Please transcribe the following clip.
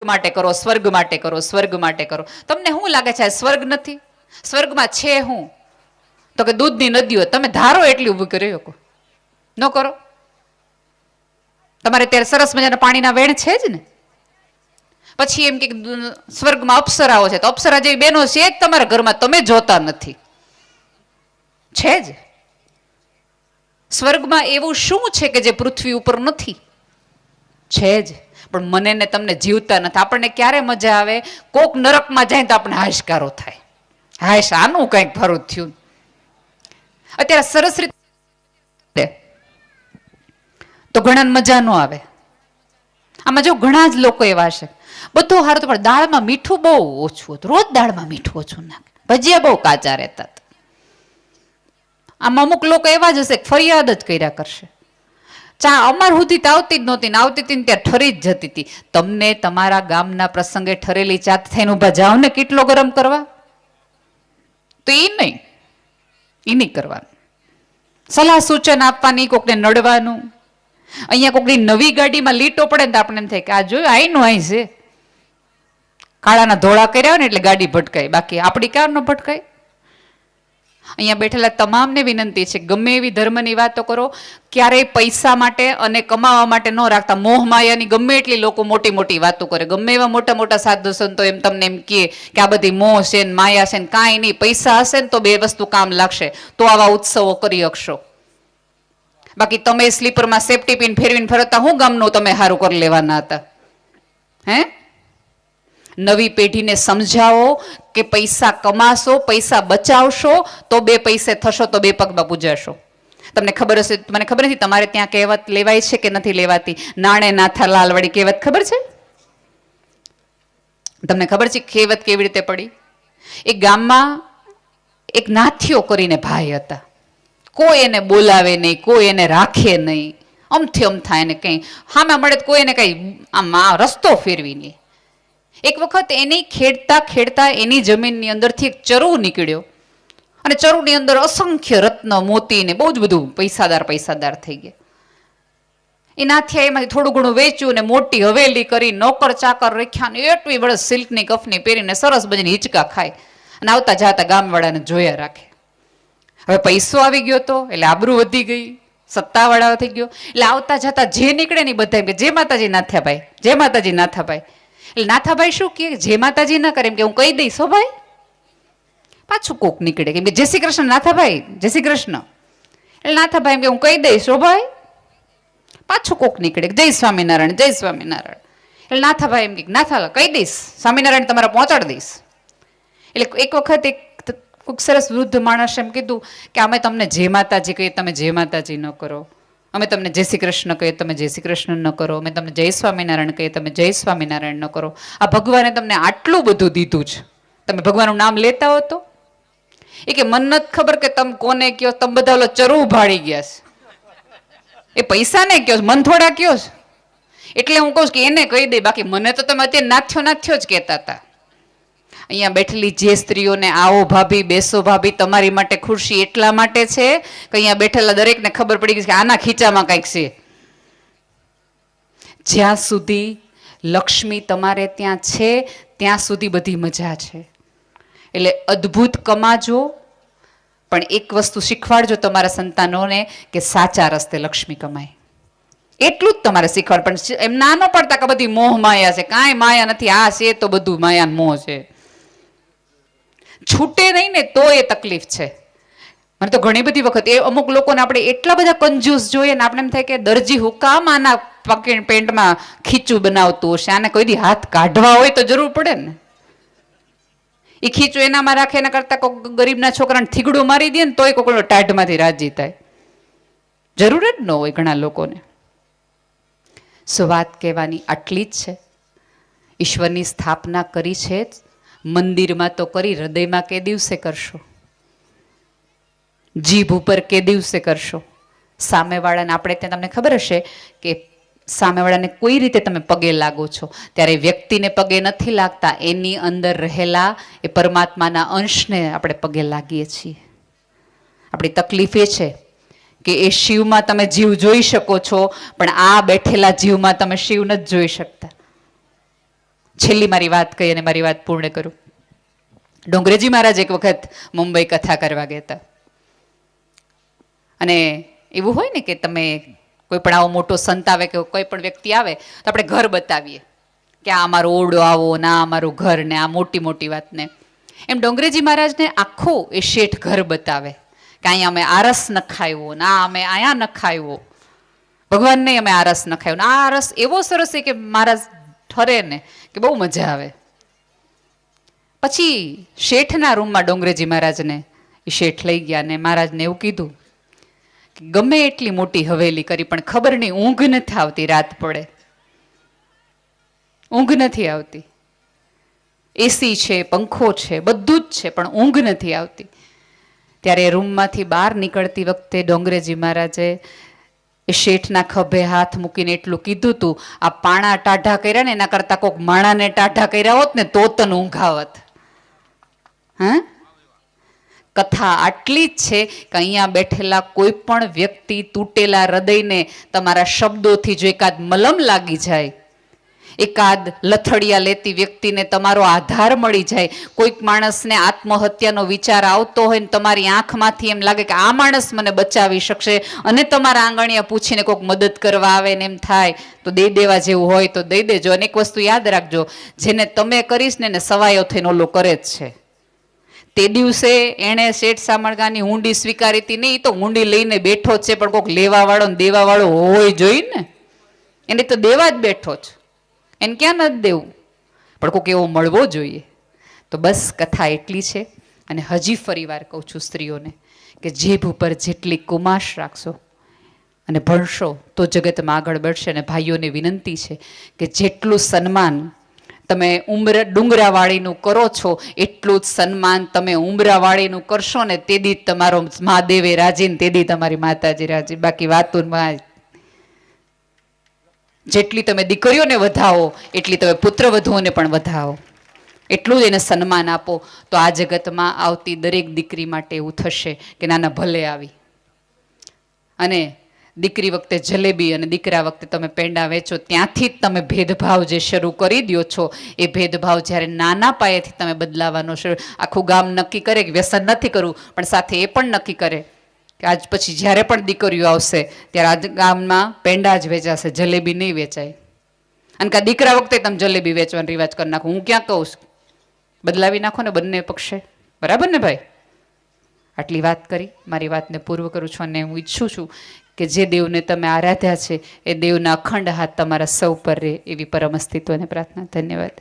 માટે કરો, સ્વર્ગ માટે કરો, સ્વર્ગ માટે કરો. તમને શું લાગે છે આ સ્વર્ગ નથી? સ્વર્ગમાં છે હું? તો કે દૂધની નદીઓ. તમે ધારો એટલી ઊભી કરી શકો, ન કરો. તમારે ત્યારે સરસ મજાના પાણીના વેણ છે જ ને. પછી એમ કે સ્વર્ગમાં અપ્સરાઓ છે, તો અપ્સરા જેવી બહેનો છે જ તમારા ઘરમાં, તમે જોતા નથી. છે જ. સ્વર્ગમાં એવું શું છે કે જે પૃથ્વી ઉપર નથી? છે જ. પણ મને ને તમને જીવતા નથી. આપણને ક્યારે મજા આવે? કોક નરકમાં જાય તો આપણે હાશકારો થાય, હાશ આનું કંઈક ખરું થયું. અત્યારે સરસ રીતે તો ઘણા મજા ન આવે. આમાં જો ઘણા જ લોકો એવા છે, બધું સારું તો પણ દાળમાં મીઠું બહુ ઓછું હતું. રોજ દાળમાં મીઠું ઓછું નાખે, ભજીયા બહુ કાચા રહેતા. આમાં અમુક લોકો એવા જ હશે ફરિયાદ જ કર્યા કરશે. ચા અમાર સુધી તો આવતી જ નહોતી, ને આવતી હતી ને ત્યાં ઠરી જ જતી હતી. તમને તમારા ગામના પ્રસંગે ઠરેલી ચા થઈને ઊભા જાઓ ને કેટલો ગરમ કરવા, તો એ નહીં કરવાનું. સલાહ સૂચન આપવાની, કોકને નડવાનું. અહીંયા કોકની નવી ગાડીમાં લીટો પડે ને તો આપણે એમ થાય કે આ જોયું આઈનું આઈ છે. કાળાના ધોળા કર્યા હોય ને એટલે ગાડી ભટકાય, બાકી આપણી ક્યાં ન ભટકાય. અહીંયા બેઠેલા તમામને વિનંતી છે, ગમે એવી ધર્મની વાતો કરો, ક્યારેય પૈસા માટે અને કમાવા માટે ન રાખતા. મોહ માયાની ગમે એટલી લોકો મોટી મોટી વાતો કરે, ગમે એવા મોટા મોટા સાધુ સંતો એમ તમને એમ કહે કે આ બધી મોહ છે ને માયા છે ને, કાંઈ નહીં. પૈસા હશે ને તો બે વસ્તુ કામ લાગશે, તો આવા ઉત્સવો કરી શકશો. બાકી તમે સ્લીપરમાં સેફટી પિન ફેરવીને ફરતા હું ગામનું તમે સારું કરી લેવાના હતા? હે? નવી પેઢીને સમજાવો કે પૈસા કમાશો, પૈસા બચાવશો તો બે પૈસે થશો, તો બે પગમાં પૂજાશો. તમને ખબર હશે, મને ખબર નથી તમારે ત્યાં કહેવત લેવાય છે કે નથી લેવાતી? નાણે નાથા લાલ વાળી કહેવત ખબર છે? તમને ખબર છે કહેવત કેવી રીતે પડી? એક ગામમાં એક નાથિયો કરીને ભાઈ હતા. કોઈ એને બોલાવે નહીં, કોઈ એને રાખે નહીં. અમથી અમથા એને કંઈ સામે મળે કોઈ એને કંઈ આમ રસ્તો ફેરવી નહીં. એક વખત એની ખેડતા ખેડતા એની જમીનની અંદરથી એક ચરુ નીકળ્યો, અને ચરુની અંદર અસંખ્ય રત્ન મોતી ને બહુ જ બધું પૈસાદાર થઈ ગયા. એ નાથિયા એમાંથી થોડું ઘણું વેચ્યું ને મોટી હવેલી કરી, નોકર ચાકર રાખ્યા ને એટલી બળદ સિલ્કની કફની પહેરીને સરસ બજીને હિંચકા ખાય અને આવતા જાતા ગામવાળાને જોયા રાખે. હવે પૈસો આવી ગયો તો એટલે આબરૂ વધી ગઈ, સત્તાવાળા થઈ ગયો એટલે આવતા જતા જે નીકળે ને બધા એમ કે જય માતાજી નાથાભાઈ, જય માતાજી નાથાભાઈ. એટલે નાથાભાઈ શું કહે? જય માતાજી ના કરે, એમ કે હું કહી દઈશ હો ભાઈ. પાછું કોક નીકળે કે જય શ્રી કૃષ્ણ નાથાભાઈ, જય શ્રી કૃષ્ણ. એટલે નાથાભાઈ એમ કે હું કહી દઈશ હો ભાઈ. પાછું કોક નીકળે જય સ્વામિનારાયણ, જય સ્વામિનારાયણ. એટલે નાથાભાઈ એમ કે નાથા કહી દઈશ, સ્વામિનારાયણ તમારા પહોંચાડી દઈશ. એટલે એક વખત એક ખૂબ સરસ વૃદ્ધ માણસ એમ કીધું કે અમે તમને જય માતાજી કહીએ, તમે જય માતાજી ન કરો. અમે તમને જય શ્રી કૃષ્ણ કહીએ, તમે જય શ્રી કૃષ્ણ ન કરો. અમે તમને જય સ્વામિનારાયણ કહીએ, તમે જય સ્વામિનારાયણ ન કરો. આ ભગવાને તમને આટલું બધું દીધું છે, તમે ભગવાનનું નામ લેતા હો તો? એ કે મને નથી ખબર કે તમે કોને કયો, તમે બધા ઓલો ચરુ ભાળી ગયા છે. એ પૈસા ને કયો, મન થોડા કયો છે. એટલે હું કહું કે એને કહી દે, બાકી મને તો તમે અત્યારે નાથ્યો જ કહેતા હતા. અહીંયા બેઠેલી જે સ્ત્રીઓને આવો ભાભી, બેસો ભાભી, તમારી માટે ખુરશી એટલા માટે છે કે અહીંયા બેઠેલા દરેકને ખબર પડી ગઈ કે આના ખીચામાં કંઈક છે. જ્યાં સુધી લક્ષ્મી તમારે ત્યાં છે ત્યાં સુધી બધી મજા છે. એટલે અદ્ભુત કમાજો, પણ એક વસ્તુ શીખવાડજો તમારા સંતાનોને કે સાચા રસ્તે લક્ષ્મી કમાય. એટલું જ તમારે શીખવાડ. પણ એમ ના ન પડતા કે બધી મોહ માયા છે. કાંઈ માયા નથી, આ છે તો બધું માયા મોહ છે. છૂટે નહીં ને તો એ તકલીફ છે. મને તો ઘણી બધી વખત એ અમુક લોકોને આપણે એટલા બધા કંજૂસ જોઈએ ને આપણે એમ થાય કે દરજી હુકામ આના પેન્ટમાં ખીચું બનાવતું હશે, આને કોઈ દી હાથ કાઢવા હોય તો જરૂર પડે ને. એ ખીચું એનામાં રાખે એના કરતા કોઈ ગરીબના છોકરાને થીગડું મારી દે ને તોય કોઈ ટાઢમાંથી રાજી થાય. જરૂર જ ન હોય ઘણા લોકોને. વાત કહેવાની આટલી જ છે. ઈશ્વરની સ્થાપના કરી છે જ, મંદિરમાં તો કરી, હૃદયમાં કે દિવસે કરશો? જીભ ઉપર કે દિવસે કરશો? સામેવાળાને આપણે ત્યાં તમને ખબર હશે કે સામેવાળાને કોઈ રીતે તમે પગે લાગો છો ત્યારે વ્યક્તિને પગે નથી લાગતા, એની અંદર રહેલા એ પરમાત્માના અંશને આપણે પગે લાગીએ છીએ. આપણી તકલીફ એ છે કે એ શિવમાં તમે જીવ જોઈ શકો છો, પણ આ બેઠેલા જીવમાં તમે શિવ નથી જોઈ શકતા. છેલ્લી મારી વાત કહી અને મારી વાત પૂર્ણ કરું. ડોંગરેજી મહારાજ એક વખત મુંબઈ કથા કરવા ગયા હતા. અને એવું હોય ને કે તમે કોઈ પણ આવો મોટો સંત આવે કે કોઈ પણ વ્યક્તિ આવે તો આપણે ઘર બતાવીએ કે આ અમારો ઓરડો આવો, ના અમારું ઘર, ને આ મોટી મોટી વાતને. એમ ડોંગરેજી મહારાજને આખું એ શેઠ ઘર બતાવે કે અહીંયા અમે આરસ નખાવ્યો, ના અમે અહીંયા નખાવ્યો, ભગવાનને અમે આરસ નખાવ્યો, ને આ આરસ એવો સરસ છે કે મહારાજ ઠરે ને કે બહુ મજા આવે. પછી શેઠના રૂમમાં ડોંગરેજી મહારાજને એ શેઠ લઈ ગયા ને મહારાજને એવું કીધું કે ગમે એટલી મોટી હવેલી કરી પણ ખબર નહીં ઊંઘ નથી આવતી, રાત પડે ઊંઘ નથી આવતી. એસી છે, પંખો છે, બધું જ છે, પણ ઊંઘ નથી આવતી. ત્યારે રૂમમાંથી બહાર નીકળતી વખતે ડોંગરેજી મહારાજે એ શેઠના ખભે હાથ મૂકીને એટલું કીધું તું, આ પાણા ટાઢા કર્યા ને એના કરતા કોક માણાને ટાઢા કર્યા હોત ને તો તને ઊંઘ આવત. હા, કથા આટલી જ છે કે અહીંયા બેઠેલા કોઈ પણ વ્યક્તિ તૂટેલા હૃદયને તમારા શબ્દોથી જો એકાદ મલમ લાગી જાય, એકાદ લથડિયા લેતી વ્યક્તિને તમારો આધાર મળી જાય, કોઈક માણસને આત્મહત્યાનો વિચાર આવતો હોય ને તમારી આંખમાંથી એમ લાગે કે આ માણસ મને બચાવી શકશે, અને તમારા આંગણિયા પૂછીને કોઈક મદદ કરવા આવે ને એમ થાય તો દઈ દેવા જેવું હોય તો દઈ દેજો. અને એક વસ્તુ યાદ રાખજો, જેને તમે કરીશ ને સવાયો થઈને ઓલો કરે જ છે. તે દિવસે એણે શેઠ સામળગાની હુંડી સ્વીકારી હતી નહીં, તો હુંડી લઈને બેઠો જ છે, પણ કોઈક લેવા વાળો ને દેવા વાળો હોય જોઈ ને, એને તો દેવા જ બેઠો જ, એને ક્યાં નથી દેવું, પણ કોઈક એવો મળવો જોઈએ. તો બસ કથા એટલી છે. અને હજી ફરી વાર કહું છું સ્ત્રીઓને કે જીભ ઉપર જેટલી કુમાશ રાખશો અને ભણશો તો જગતમાં આગળ વધશે. અને ભાઈઓને વિનંતી છે કે જેટલું સન્માન તમે ડુંગરાવાળીનું કરો છો એટલું જ સન્માન તમે ઉમરાવાળીનું કરશો ને તેદી તમારો મહાદેવે રાજી ને તેદી તમારી માતાજી રાજી. બાકી વાતોમાં જેટલી તમે દીકરીઓને વધાવો એટલી તમે પુત્રવધુઓને પણ વધાવો, એટલું જ એને સન્માન આપો તો આ જગતમાં આવતી દરેક દીકરી માટે એવું થશે કે નાના ભલે આવી. અને દીકરી વખતે જલેબી અને દીકરા વખતે તમે પેંડા વેચો, ત્યાંથી જ તમે ભેદભાવ જે શરૂ કરી દો છો, એ ભેદભાવ જ્યારે નાના પાયેથી તમે બદલાવાનો શરૂ, આખું ગામ નક્કી કરે કે વ્યસન નથી કરવું, પણ સાથે એ પણ નક્કી કરે કે આજ પછી જ્યારે પણ દીકરીઓ આવશે ત્યારે આજ ગામમાં પેંડા જ વેચાશે, જલેબી નહીં વેચાય. અને કાં દીકરા વખતે તમે જલેબી વેચવાનો રિવાજ કરી નાખો. હું ક્યાં કહું છું, બદલાવી નાખો ને બંને પક્ષે, બરાબર ને ભાઈ? આટલી વાત કરી, મારી વાતને પૂર્વ કરું છું. અને હું ઈચ્છું છું કે જે દેવને તમે આરાધ્યા છે એ દેવના અખંડ હાથ તમારા સૌ પર રહે એવી પરમ અસ્તિત્વને પ્રાર્થના. ધન્યવાદ.